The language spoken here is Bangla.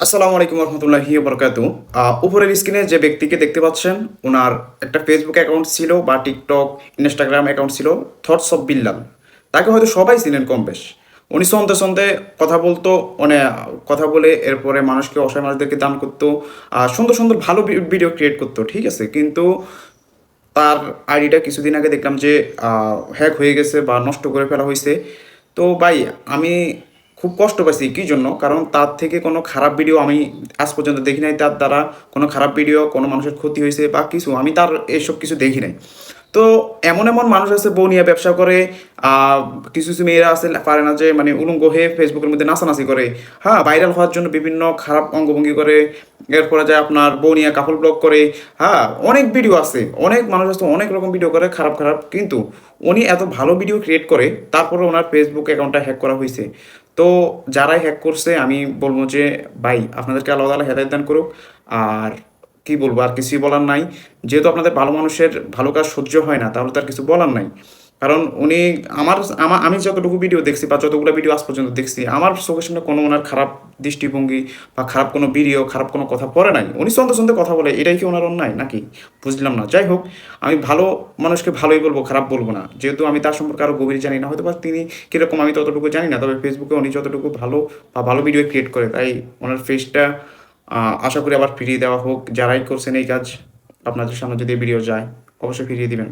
আসসালামু আলাইকুম রহমতুল্লাহি বরকাতু। উপরের স্ক্রিনে যে ব্যক্তিকে দেখতে পাচ্ছেন, ওনার একটা ফেসবুক অ্যাকাউন্ট ছিল বা টিকটক, ইনস্টাগ্রাম অ্যাকাউন্ট ছিল, থটস অফ বিল্লাল। তাকে হয়তো সবাই চিনেন কম বেশ। উনি সন্ধে সন্ধে কথা বলতো, মানে কথা বলে এরপরে মানুষকে, অসহায় মানুষদেরকে দান করতো, সুন্দর সুন্দর ভালো ভিডিও ক্রিয়েট করতো, ঠিক আছে। কিন্তু তার আইডিটা কিছুদিন আগে দেখলাম যে হ্যাক হয়ে গেছে বা নষ্ট করে ফেলা হয়েছে। তো ভাই, আমি খুব কষ্ট পাইছি কী জন্য, কারণ তার থেকে কোনো খারাপ ভিডিও আমি আজ পর্যন্ত দেখি নাই। তার দ্বারা কোনো খারাপ ভিডিও, কোনো মানুষের ক্ষতি হয়েছে বা কিছু, আমি তার এসব কিছু দেখি নাই। তো এমন এমন মানুষ আছে বউ নিয়ে ব্যবসা করে, আহ, কিছু কিছু মেয়েরা আছে পারে না যে মানে উলঙ্গ হয়ে ফেসবুকের মধ্যে নাচানাচি করে, হ্যাঁ, ভাইরাল হওয়ার জন্য বিভিন্ন খারাপ অঙ্গভঙ্গি করে। এরপরে যায় আপনার বউ নিয়ে কাপল ব্লগ করে। হ্যাঁ, অনেক ভিডিও আছে, অনেক মানুষ আছে অনেক রকম ভিডিও করে খারাপ খারাপ, কিন্তু উনি এত ভালো ভিডিও ক্রিয়েট করে, তারপরে ওনার ফেসবুক অ্যাকাউন্টটা হ্যাক করা হয়েছে। তো যারাই হ্যাক করছে আমি বলবো যে ভাই, আপনাদেরকে আল্লাহ তাআলা হেদায়েত দান করুক। আর কি বলবো, আর কিছুই বলার নাই। যেহেতু আপনাদের ভালো মানুষের ভালো কাজ সহ্য হয় না, তাহলে তার কিছু বলার নাই। কারণ উনি, আমি যতটুকু ভিডিও দেখছি বা যতগুলো ভিডিও আজ পর্যন্ত দেখছি, আমার চোখের সামনে কোনো ওনার খারাপ দৃষ্টিভঙ্গি বা খারাপ কোনো ভিডিও, খারাপ কোনো কথা পড়ে নাই। উনি সন্ধ্যে সন্ধ্যে কথা বলে, এটাই কি ওনার অন্যায় নাকি? বুঝলাম না। যাই হোক, আমি ভালো মানুষকে ভালোই বলবো, খারাপ বলবো না। যেহেতু আমি তার সম্পর্কে আরও গভীর জানি না, হয়তো বা তিনি কীরকম আমি ততটুকু জানি না। তবে ফেসবুকে উনি যতটুকু ভালো বা ভালো ভিডিও ক্রিয়েট করে, তাই ওনার ফেসটা আশা করি আবার ফিরিয়ে দেওয়া হোক। যারাই করছেন এই কাজ, আপনাদের সামনে যদি ভিডিও যায়, অবশ্যই ফিরিয়ে দিবেন।